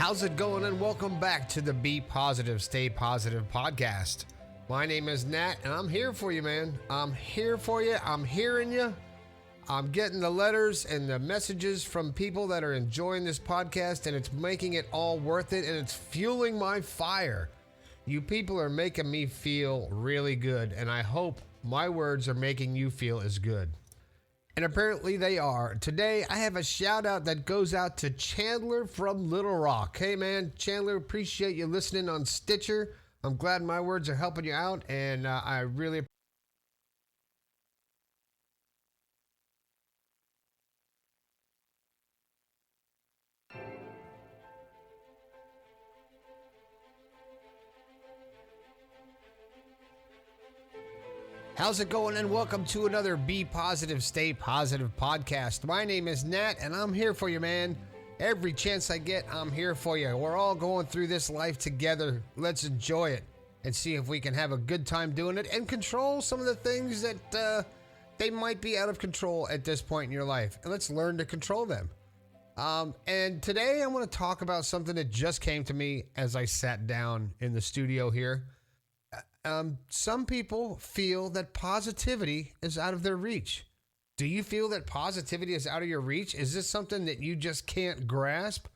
How's it going? And welcome back to the Be Positive, Stay Positive podcast. My name is Nat, and I'm here for you, man. I'm here for you. I'm hearing you. I'm getting the letters and the messages from people that are enjoying this podcast, and it's making it all worth it, and it's fueling my fire. You people are making me feel really good, and I hope my words are making you feel as good. And apparently they are. Today, I have a shout out that goes out to Chandler from Little Rock. Hey man, Chandler, appreciate you listening on Stitcher. I'm glad my words are helping you out, and I really appreciate. How's it going? And welcome to another Be Positive, Stay Positive podcast. My name is Nat, and I'm here for you, man. Every chance I get, I'm here for you. We're all going through this life together. Let's enjoy it and see if we can have a good time doing it and control some of the things that they might be out of control at this point in your life. And let's learn to control them. And today I want to talk about something that just came to me as I sat down in the studio here. Some people feel that positivity is out of their reach. Do you feel that positivity is out of your reach? Is this something that you just can't grasp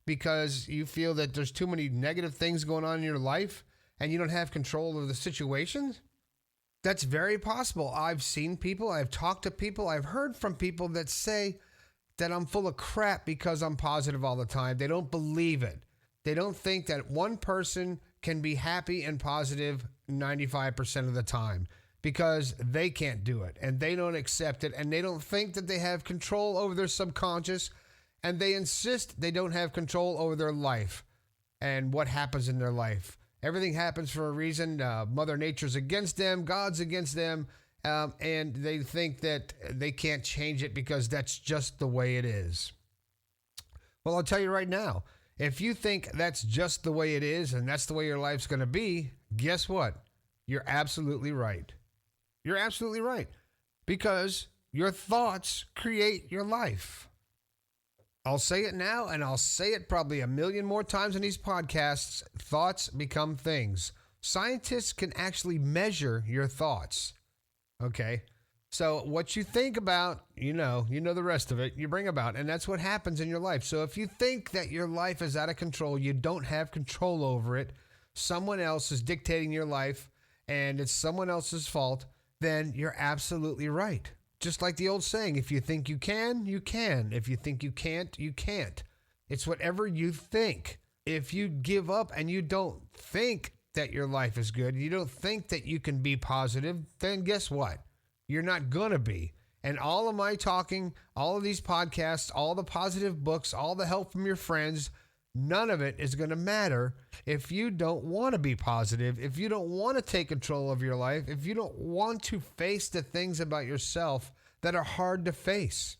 because you feel that there's too many negative things going on in your life and you don't have control of the situations? That's very possible. I've seen people, I've talked to people, I've heard from people that say that I'm full of crap because I'm positive all the time. They don't believe it. They don't think that one person can be happy and positive 95% of the time because they can't do it and they don't accept it and they don't think that they have control over their subconscious, and they insist they don't have control over their life and what happens in their life. Everything happens for a reason. Mother Nature's against them, God's against them, and they think that they can't change it because that's just the way it is. Well, I'll tell you right now, if you think that's just the way it is and that's the way your life's going to be, guess what? You're absolutely right. You're absolutely right. Because your thoughts create your life. I'll say it now, and I'll say it probably a million more times in these podcasts. Thoughts become things. Scientists can actually measure your thoughts. Okay? So what you think about, you know the rest of it, you bring about, and that's what happens in your life. So if you think that your life is out of control, you don't have control over it, someone else is dictating your life, and it's someone else's fault, then you're absolutely right. Just like the old saying, if you think you can, you can. If you think you can't, you can't. It's whatever you think. If you give up and you don't think that your life is good, you don't think that you can be positive, then guess what? You're not going to be. And all of my talking, all of these podcasts, all the positive books, all the help from your friends, none of it is going to matter if you don't want to be positive, if you don't want to take control of your life, if you don't want to face the things about yourself that are hard to face.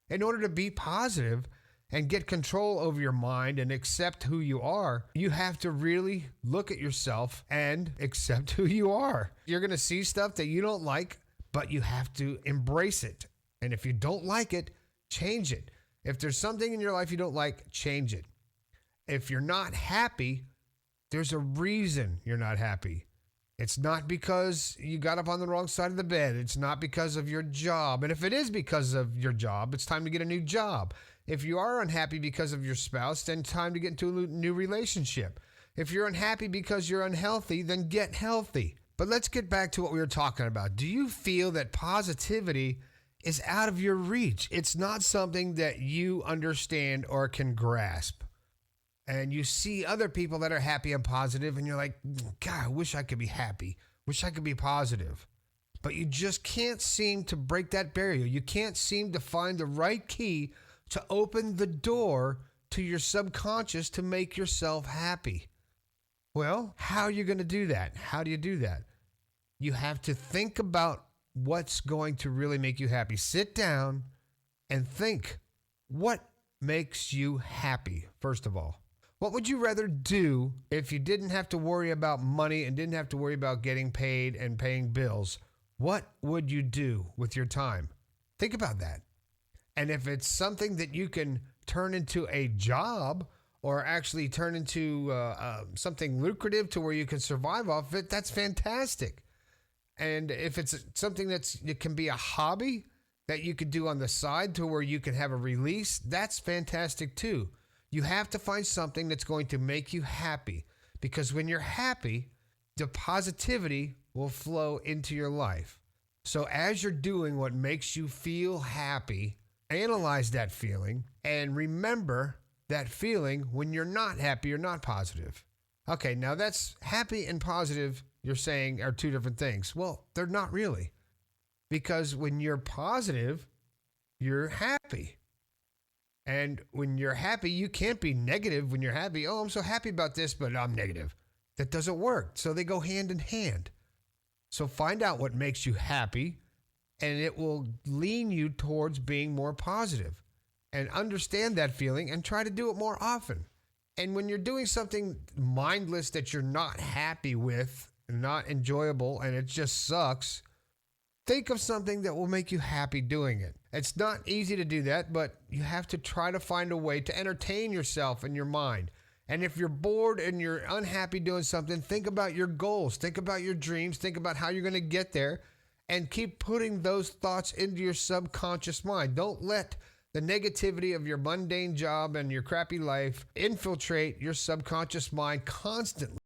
In order to be positive and get control over your mind and accept who you are, you have to really look at yourself and accept who you are. You're going to see stuff that you don't like, but you have to embrace it. And if you don't like it, change it. If there's something in your life you don't like, change it. If you're not happy, there's a reason you're not happy. It's not because you got up on the wrong side of the bed. It's not because of your job. And if it is because of your job, it's time to get a new job. If you are unhappy because of your spouse, then time to get into a new relationship. If you're unhappy because you're unhealthy, then get healthy. But let's get back to what we were talking about. Do you feel that positivity is out of your reach? It's not something that you understand or can grasp. And you see other people that are happy and positive, and you're like, God, I wish I could be happy. Wish I could be positive. But you just can't seem to break that barrier. You can't seem to find the right key to open the door to your subconscious to make yourself happy. Well, how are you going to do that? How do you do that? You have to think about what's going to really make you happy. Sit down and think, what makes you happy, first of all? What would you rather do if you didn't have to worry about money and didn't have to worry about getting paid and paying bills? What would you do with your time? Think about that. And if it's something that you can turn into a job or actually turn into something lucrative to where you can survive off it, that's fantastic. And if it's something it can be a hobby that you could do on the side to where you can have a release, that's fantastic too. You have to find something that's going to make you happy, because when you're happy, the positivity will flow into your life. So as you're doing what makes you feel happy, analyze that feeling and remember that feeling when you're not happy or not positive. Okay, now that's happy and positive, you're saying are two different things. Well, they're not really. Because when you're positive, you're happy. And when you're happy, you can't be negative when you're happy. Oh, I'm so happy about this, but I'm negative. That doesn't work. So they go hand in hand. So find out what makes you happy, and it will lean you towards being more positive. And understand that feeling and try to do it more often. And when you're doing something mindless that you're not happy with, not enjoyable, and it just sucks, think of something that will make you happy doing it. It's not easy to do that, but you have to try to find a way to entertain yourself and your mind. And if you're bored and you're unhappy doing something, think about your goals, think about your dreams, think about how you're going to get there, and keep putting those thoughts into your subconscious mind. Don't let the negativity of your mundane job and your crappy life infiltrate your subconscious mind constantly.